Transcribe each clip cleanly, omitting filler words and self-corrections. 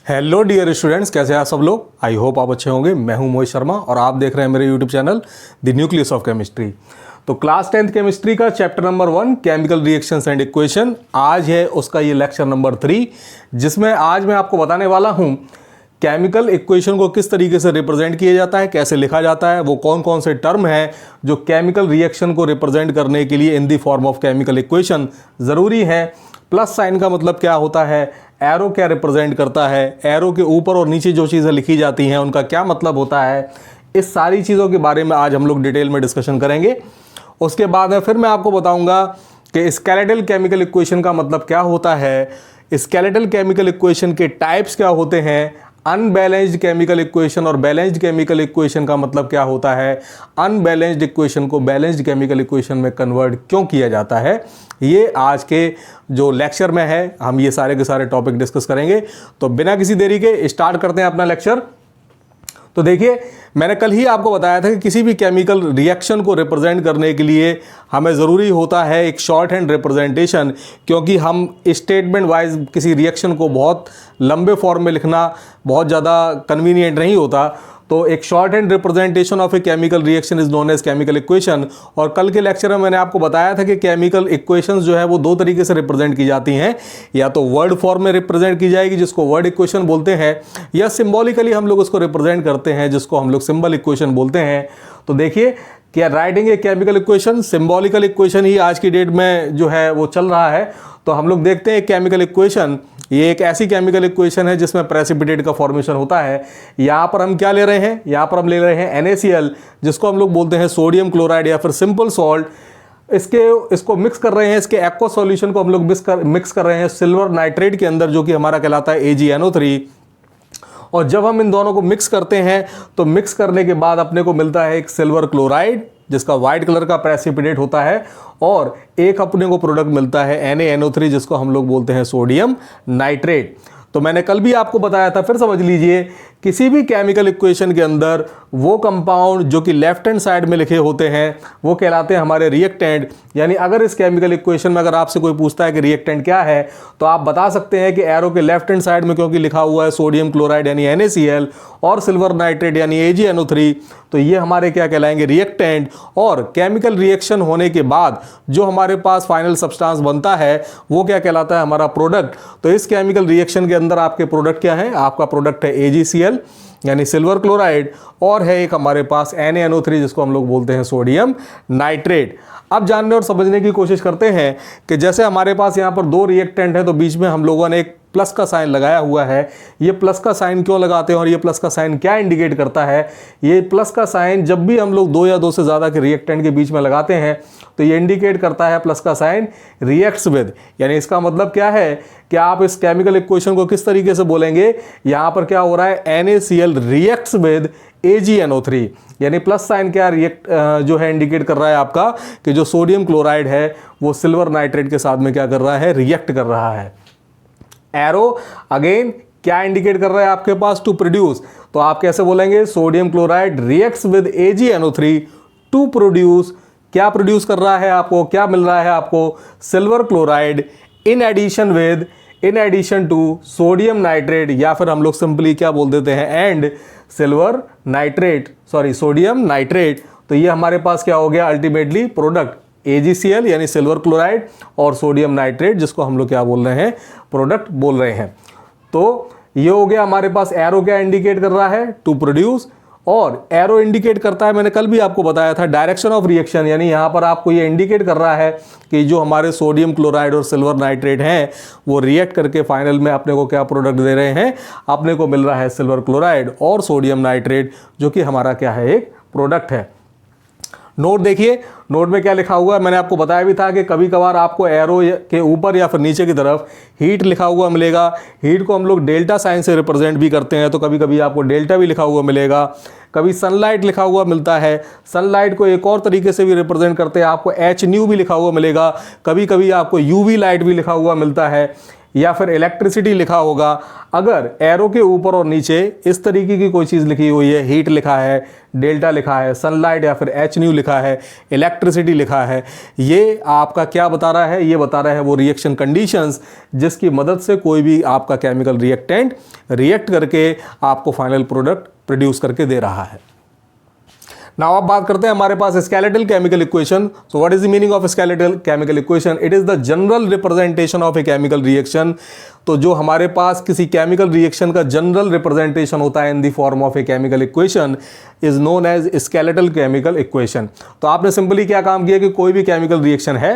Hello dear students, कैसे हैं सब लोग। आई होप आप अच्छे होंगे। मैं हूं मोहित शर्मा और आप देख रहे हैं मेरे YouTube channel the nucleus of chemistry. तो क्लास 10th केमिस्ट्री का chapter number 1 chemical reactions and equation आज है उसका ये लेक्चर नंबर 3, जिसमें आज मैं आपको बताने वाला हूं केमिकल इक्वेशन को किस तरीके से रिप्रेजेंट किया जाता है, कैसे लिखा जाता है, वो कौन कौन से टर्म हैं जो केमिकल रिएक्शन को रिप्रेजेंट करने के लिए इन the form of chemical equation ज़रूरी है। प्लस साइन का मतलब क्या होता है, एरो क्या रिप्रेजेंट करता है, एरो के ऊपर और नीचे जो चीज़ें लिखी जाती हैं उनका क्या मतलब होता है, इस सारी चीज़ों के बारे में आज हम लोग डिटेल में डिस्कशन करेंगे। उसके बाद में फिर मैं आपको बताऊंगा कि स्केलेटल केमिकल इक्वेशन का मतलब क्या होता है, स्केलेटल केमिकल इक्वेशन के टाइप्स क्या होते हैं, अनबैलेंस्ड केमिकल इक्वेशन और बैलेंस्ड केमिकल इक्वेशन का मतलब क्या होता है, अनबैलेंस्ड इक्वेशन को बैलेंस्ड केमिकल इक्वेशन में कन्वर्ट क्यों किया जाता है, ये आज के जो लेक्चर में है हम ये सारे के सारे टॉपिक डिस्कस करेंगे। तो बिना किसी देरी के स्टार्ट करते हैं अपना लेक्चर। तो देखिए, मैंने कल ही आपको बताया था कि किसी भी केमिकल रिएक्शन को रिप्रेजेंट करने के लिए हमें ज़रूरी होता है एक शॉर्ट हैंड रिप्रेजेंटेशन, क्योंकि हम स्टेटमेंट वाइज किसी रिएक्शन को बहुत लंबे फॉर्म में लिखना बहुत ज़्यादा कन्वीनियंट नहीं होता। तो एक shorthand representation of a chemical reaction is known as chemical equation. और कल के लेक्चर में मैंने आपको बताया था कि केमिकल इक्वेशंस जो है वो दो तरीके से रिप्रेजेंट की जाती हैं, या तो वर्ड फॉर्म में रिप्रेजेंट की जाएगी जिसको वर्ड इक्वेशन बोलते हैं, या सिंबॉलिकली हम लोग उसको रिप्रेजेंट करते हैं जिसको हम लोग सिंबल इक्वेशन बोलते हैं। तो देखिए, क्या writing a chemical equation, symbolical equation ही आज की डेट में जो है वो चल रहा है। तो हम लोग देखते हैं केमिकल इक्वेशन, ये एक ऐसी केमिकल इक्वेशन है जिसमें प्रेसिपिटेट का फॉर्मेशन होता है। यहाँ पर हम क्या ले रहे हैं, यहाँ पर हम ले रहे हैं NaCl, जिसको हम लोग बोलते हैं सोडियम क्लोराइड या फिर सिंपल सॉल्ट। इसको मिक्स कर रहे हैं, इसके एक्वा सॉल्यूशन को हम लोग मिक्स कर रहे हैं सिल्वर नाइट्रेट के अंदर, जो कि हमारा कहलाता है AgNO3। और जब हम इन दोनों को मिक्स करते हैं तो मिक्स करने के बाद अपने को मिलता है एक सिल्वर क्लोराइड जिसका वाइट कलर का प्रेसिपिटेट होता है, और एक अपने को प्रोडक्ट मिलता है NaNO3 जिसको हम लोग बोलते हैं सोडियम नाइट्रेट। तो मैंने कल भी आपको बताया था, फिर समझ लीजिए, किसी भी केमिकल इक्वेशन के अंदर वो कंपाउंड जो कि लेफ्ट हैंड साइड में लिखे होते हैं वो कहलाते हैं हमारे रिएक्टेंट। यानी अगर इस केमिकल इक्वेशन में अगर आपसे कोई पूछता है कि रिएक्टेंट क्या है, तो आप बता सकते हैं कि एरो के लेफ्ट हैंड साइड में क्योंकि लिखा हुआ है सोडियम क्लोराइड यानी NaCl और सिल्वर नाइट्रेट यानी AgNO3, तो ये हमारे क्या कहलाएंगे, रिएक्टेंट। और केमिकल रिएक्शन होने के बाद जो हमारे पास फाइनल सब्सटेंस बनता है वो क्या कहलाता है, हमारा प्रोडक्ट। तो इस केमिकल रिएक्शन के अंदर आपके प्रोडक्ट क्या है, आपका प्रोडक्ट है AgCl यानी सिल्वर क्लोराइड, और है एक हमारे पास NaNO3 जिसको हम लोग बोलते हैं सोडियम नाइट्रेट। अब जानने और समझने की कोशिश करते हैं कि जैसे हमारे पास यहाँ पर दो रिएक्टेंट है तो बीच में हम लोगों ने एक प्लस का साइन लगाया हुआ है। ये प्लस का साइन क्यों लगाते हैं और ये प्लस का साइन क्या इंडिकेट करता है, ये प्लस का साइन जब भी हम लोग दो या दो से ज़्यादा के रिएक्टेंट के बीच में लगाते हैं तो ये इंडिकेट करता है प्लस का साइन रिएक्ट्स विद। यानी इसका मतलब क्या है कि आप इस केमिकल इक्वेशन को किस तरीके से बोलेंगे, यहाँ पर क्या हो रहा है, NaCl रिएक्ट्स विद AgNO3। यानी प्लस साइन क्या रिएक्ट जो है इंडिकेट कर रहा है आपका कि जो सोडियम क्लोराइड है वो सिल्वर नाइट्रेट के साथ में क्या कर रहा है, रिएक्ट कर रहा है। एरो अगेन क्या इंडिकेट कर रहा है आपके पास, टू प्रोड्यूस। तो आप कैसे बोलेंगे, sodium chloride reacts with AgNO3 to produce. क्या प्रोड्यूस कर रहा है आपको, क्या मिल रहा है आपको, silver chloride in addition to sodium nitrate, या फिर हम लोग सिंपली क्या बोल देते हैं, and silver nitrate, sodium nitrate. तो ये हमारे पास क्या हो गया, अल्टीमेटली प्रोडक्ट AgCl यानी सिल्वर क्लोराइड और सोडियम नाइट्रेट जिसको हम लोग क्या बोल रहे हैं, प्रोडक्ट बोल रहे हैं। तो ये हो गया हमारे पास। एरो क्या इंडिकेट कर रहा है, टू प्रोड्यूस, और एरो इंडिकेट करता है, मैंने कल भी आपको बताया था, डायरेक्शन ऑफ रिएक्शन। यानी यहाँ पर आपको ये इंडिकेट कर रहा है कि जो हमारे सोडियम क्लोराइड और सिल्वर नाइट्रेट हैं वो रिएक्ट करके फाइनल में अपने को क्या प्रोडक्ट दे रहे हैं, अपने को मिल रहा है सिल्वर क्लोराइड और सोडियम नाइट्रेट जो कि हमारा क्या है, एक प्रोडक्ट है। नोट देखिए, नोट में क्या लिखा हुआ है, मैंने आपको बताया भी था कि कभी कभार आपको एरो के ऊपर या फिर नीचे की तरफ हीट लिखा हुआ मिलेगा। हीट को हम लोग डेल्टा साइन से रिप्रेजेंट भी करते हैं, तो कभी कभी आपको डेल्टा भी लिखा हुआ मिलेगा। कभी सनलाइट लिखा हुआ मिलता है, सनलाइट को एक और तरीके से भी रिप्रेजेंट करते हैं, आपको HNu भी लिखा हुआ मिलेगा। कभी कभी आपको UV लाइट भी लिखा हुआ मिलता है। या फिर इलेक्ट्रिसिटी लिखा होगा। अगर एरो के ऊपर और नीचे इस तरीके की कोई चीज़ लिखी हुई है, हीट लिखा है, डेल्टा लिखा है, सनलाइट या फिर एच न्यू लिखा है, इलेक्ट्रिसिटी लिखा है, ये आपका क्या बता रहा है? ये बता रहा है वो रिएक्शन कंडीशंस जिसकी मदद से कोई भी आपका केमिकल रिएक्टेंट रिएक्ट करके आपको फाइनल प्रोडक्ट प्रोड्यूस करके दे रहा है। नाउ अब बात करते हैं हमारे पास skeletal chemical equation. So what is the meaning of skeletal chemical equation? It is the general representation of a chemical reaction. तो जो हमारे पास किसी केमिकल रिएक्शन का जनरल रिप्रेजेंटेशन होता है in the form of a chemical equation is known as skeletal chemical equation. तो आपने सिंपली क्या काम किया कि कोई भी केमिकल रिएक्शन है,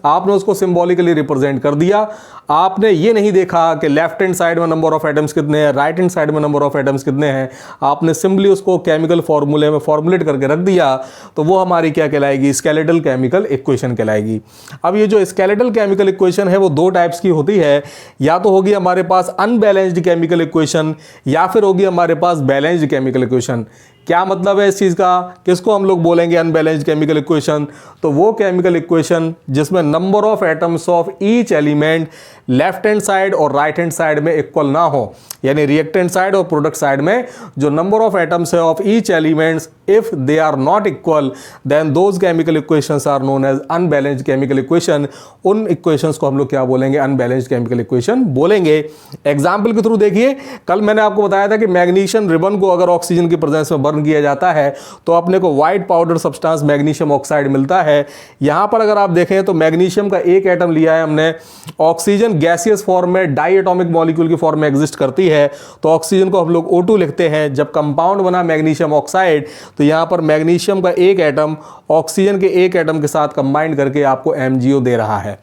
आपने उसको सिंबॉलिकली रिप्रेजेंट कर दिया। आपने ये नहीं देखा कि लेफ्ट हैंड साइड में नंबर ऑफ एटम्स कितने हैं, राइट हैंड साइड में नंबर ऑफ एटम्स कितने हैं, आपने सिंपली उसको केमिकल फॉर्मूले में फॉर्मुलेट करके रख दिया, तो वो हमारी क्या कहलाएगी? स्केलेटल केमिकल इक्वेशन कहलाएगी। अब ये जो स्केलेटल केमिकल इक्वेशन है वो दो टाइप्स की होती है, या तो होगी हमारे पास अनबैलेंस्ड केमिकल इक्वेशन या फिर होगी हमारे पास बैलेंस्ड केमिकल इक्वेशन। क्या मतलब है इस चीज़ का? किसको हम लोग बोलेंगे अनबैलेंस्ड केमिकल इक्वेशन? तो वो केमिकल इक्वेशन जिसमें number of atoms of each element left hand side और राइट हैंड साइड में इक्वल ना हो, यानी रिएक्टेंट साइड और प्रोडक्ट साइड में जो नंबर ऑफ एटम्स है of each elements if they are not equal then those chemical equations are known as unbalanced chemical equation. उन इक्वेशंस को हम लोग क्या बोलेंगे? अनबैलेंस्ड केमिकल इक्वेशन बोलेंगे। एग्जाम्पल के थ्रू देखिए, कल मैंने आपको बताया था कि मैग्नीशियम रिबन को अगर ऑक्सीजन की प्रेजेंस में बर्न किया जाता है तो अपने को white powder substance magnesium oxide मिलता है। यहां पर अगर आप देखें तो मैग्नीशियम का एक एटम लिया है हमने, ऑक्सीजन गैसियस फॉर्म में डाई एटॉमिक मॉलिक्यूल की फॉर्म में एग्जिस्ट करती है, तो ऑक्सीजन को हम लोग O2 लिखते हैं। जब कंपाउंड बना मैग्नीशियम ऑक्साइड तो यहां पर मैग्नीशियम का एक एटम ऑक्सीजन के एक एटम के साथ कंबाइन करके आपको MgO दे रहा है।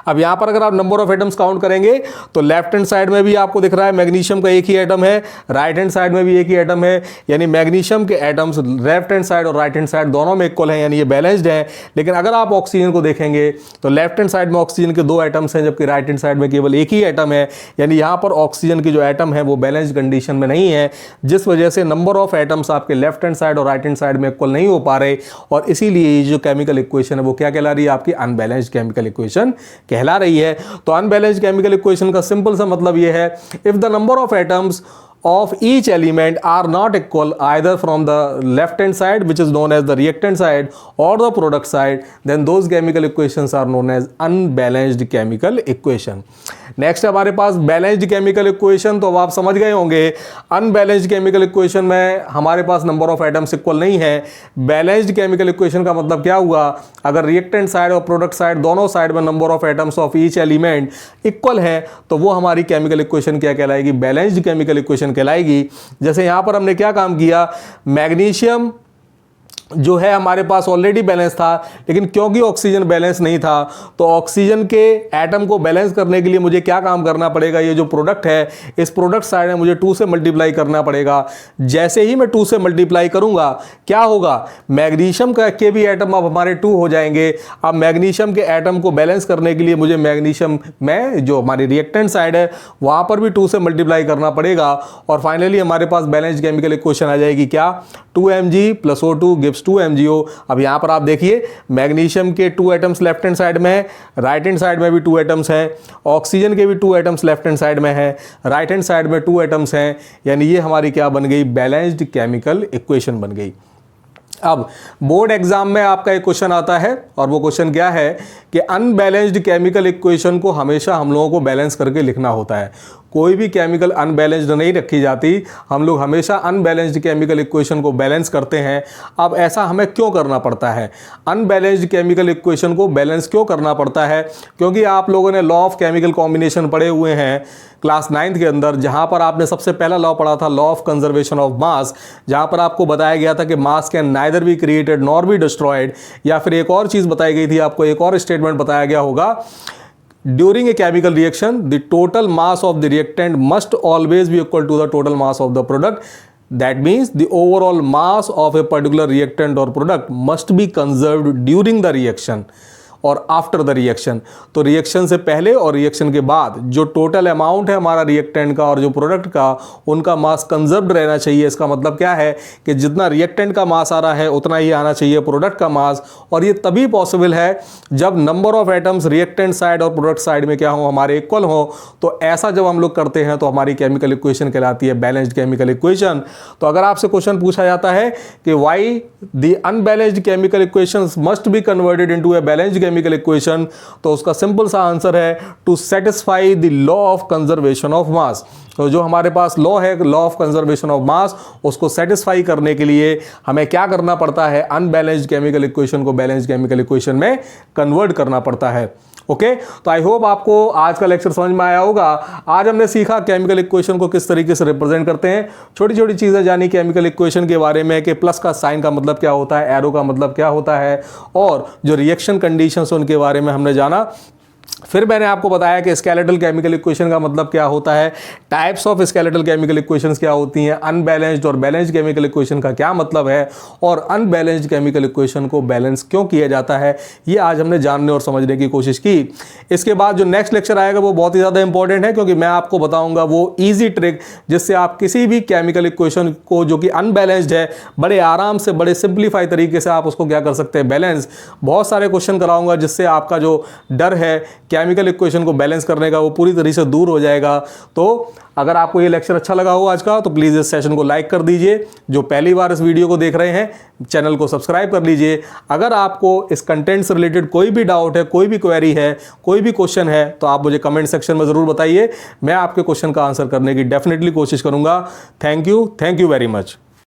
अब यहां पर अगर आप नंबर ऑफ एटम्स काउंट करेंगे तो लेफ्ट हैंड साइड में भी आपको दिख रहा है मैग्नीशियम का एक ही एटम है, राइट हैंड साइड में भी एक ही एटम है, यानी मैग्नीशियम के एटम्स लेफ्ट हैंड साइड और राइट हैंड साइड दोनों में इक्वल हैं, यानी ये बैलेंस्ड है। लेकिन अगर आप ऑक्सीजन को देखेंगे तो लेफ्ट हैंड साइड में ऑक्सीजन के दो एटम्स हैं जबकि राइट हैंड साइड में केवल एक ही एटम है, यानी यहां पर ऑक्सीजन की जो एटम है वो बैलेंस्ड कंडीशन में नहीं है, जिस वजह से नंबर ऑफ एटम्स आपके लेफ्ट हैंड साइड और राइट हैंड साइड में इक्वल नहीं हो पा रहे, और इसीलिए ये जो केमिकल इक्वेशन है वो क्या कहला रही है? आपकी अनबैलेंस्ड केमिकल इक्वेशन कहला रही है। तो अनबैलेंस्ड केमिकल इक्वेशन का सिंपल सा मतलब यह है, if the number of atoms of each element are not equal either from the left hand side which is known as the reactant side or the product side, then those chemical equations are known as unbalanced chemical equation. Next हमारे पास balanced chemical equation. तो अब आप समझ गए होंगे unbalanced chemical equation में हमारे पास number of atoms equal नहीं है। बैलेंस्ड केमिकल इक्वेशन का मतलब क्या हुआ? अगर रिएक्टेंट साइड और प्रोडक्ट साइड दोनों साइड में number of atoms of each element equal है तो वो हमारी केमिकल इक्वेशन क्या कहलाएगी? बैलेंस्ड केमिकल इक्वेशन कहलाएगी। जैसे यहां पर हमने क्या काम किया, मैग्नीशियम जो है हमारे पास ऑलरेडी बैलेंस था, लेकिन क्योंकि ऑक्सीजन बैलेंस नहीं था तो ऑक्सीजन के एटम को बैलेंस करने के लिए मुझे क्या काम करना पड़ेगा? ये जो प्रोडक्ट है इस प्रोडक्ट साइड में मुझे 2 से मल्टीप्लाई करना पड़ेगा। जैसे ही मैं 2 से मल्टीप्लाई करूंगा क्या होगा? मैग्नीशियम के भी एटम अब हमारे 2 हो जाएंगे। अब मैग्नीशियम के एटम को बैलेंस करने के लिए मुझे मैग्नीशियम में जो हमारी रिएक्टेंट साइड है वहां पर भी 2 से मल्टीप्लाई करना पड़ेगा, और फाइनली हमारे पास बैलेंस्ड केमिकल इक्वेशन आ जाएगी क्या? 2Mg + O2 gives 2MgO। अब यहां पर आप देखिए मैग्नीशियम के 2 एटम्स लेफ्ट हैंड साइड में है, राइट हैंड साइड में भी 2 एटम्स हैं, ऑक्सीजन के भी 2 एटम्स लेफ्ट हैंड साइड में है, राइट हैंड साइड में 2 एटम्स हैं, यानी ये हमारी क्या बन गई? बैलेंस्ड केमिकल इक्वेशन बन गई। अब बोर्ड एग्जाम में आपका एक क्वेश्चन आता है और वो क्वेश्चन क्या है कि अनबैलेंस्ड केमिकल इक्वेशन को हमेशा हम लोगों को बैलेंस करके लिखना होता है। कोई भी केमिकल अनबैलेंस्ड नहीं रखी जाती, हम लोग हमेशा अनबैलेंस्ड केमिकल इक्वेशन को बैलेंस करते हैं। अब ऐसा हमें क्यों करना पड़ता है? अनबैलेंस्ड केमिकल इक्वेशन को बैलेंस क्यों करना पड़ता है? क्योंकि आप लोगों ने लॉ ऑफ केमिकल कॉम्बिनेशन पढ़े हुए हैं क्लास 9th के अंदर, जहां पर आपने सबसे पहला लॉ पढ़ा था लॉ ऑफ कंजर्वेशन ऑफ मास, जहां पर आपको बताया गया था कि मास can neither be created nor be destroyed, या फिर एक और चीज़ बताई गई थी, आपको एक और स्टेटमेंट बताया गया होगा, during a chemical reaction the total mass of the reactant must always be equal to the total mass of the product. That means the overall mass of a particular reactant or product must be conserved during the reaction. और after the reaction. तो reaction से पहले और reaction के बाद जो total amount है हमारा रिएक्टेंट का और जो प्रोडक्ट का, उनका मास कंजर्व्ड रहना चाहिए। इसका मतलब क्या है कि जितना रिएक्टेंट का मास आ रहा है उतना ही आना चाहिए प्रोडक्ट का मास, और ये तभी पॉसिबल है जब number of atoms reactant side और प्रोडक्ट साइड में क्या हो, हमारे इक्वल हो। तो ऐसा जब हम लोग करते हैं तो हमारी केमिकल इक्वेशन कहलाती है बैलेंस्ड केमिकल इक्वेशन। तो अगर आपसे क्वेश्चन पूछा जाता है कि why the unbalanced chemical equations must be converted into a balanced chemical equation, तो उसका सिंपल सा आंसर है to satisfy the law of conservation of mass. तो जो हमारे पास लॉ है, law of conservation of mass, उसको सेटिस्फाई करने के लिए हमें क्या करना पड़ता है, अनबैलेंस्ड केमिकल इक्वेशन को बैलेंस्ड केमिकल इक्वेशन में कन्वर्ट करना पड़ता है। ओके, तो आई होप आपको आज का लेक्चर समझ में आया होगा। आज हमने सीखा केमिकल इक्वेशन को किस तरीके से रिप्रेजेंट करते हैं, छोटी छोटी चीज़ें जानी केमिकल इक्वेशन के बारे में कि प्लस का साइन का मतलब क्या होता है, एरो का मतलब क्या होता है, और जो रिएक्शन कंडीशंस उनके बारे में हमने जाना। फिर मैंने आपको बताया कि स्केलेटल केमिकल इक्वेशन का मतलब क्या होता है, types of skeletal chemical equations क्या होती हैं, अनबैलेंस्ड और बैलेंस्ड केमिकल इक्वेशन का क्या मतलब है, और अनबैलेंस्ड केमिकल इक्वेशन को बैलेंस क्यों किया जाता है, ये आज हमने जानने और समझने की कोशिश की। इसके बाद जो नेक्स्ट लेक्चर आएगा वो बहुत ही ज़्यादा इंपॉर्टेंट है, क्योंकि मैं आपको बताऊंगा वो ईजी ट्रिक जिससे आप किसी भी केमिकल इक्वेशन को जो कि अनबैलेंस्ड है बड़े आराम से, बड़े सिंप्लीफाई तरीके से आप उसको क्या कर सकते हैं, बैलेंस। बहुत सारे क्वेश्चन कराऊंगा जिससे आपका जो डर है केमिकल इक्वेशन को बैलेंस करने का वो पूरी तरीके से दूर हो जाएगा। तो अगर आपको ये लेक्चर अच्छा लगा हो आज का, तो प्लीज़ इस सेशन को लाइक कर दीजिए। जो पहली बार इस वीडियो को देख रहे हैं चैनल को सब्सक्राइब कर लीजिए। अगर आपको इस कंटेंट से रिलेटेड कोई भी डाउट है, कोई भी क्वेरी है, कोई भी क्वेश्चन है, तो आप मुझे कमेंट सेक्शन में ज़रूर बताइए। मैं आपके क्वेश्चन का आंसर करने की डेफिनेटली कोशिश करूँगा। Thank you very much.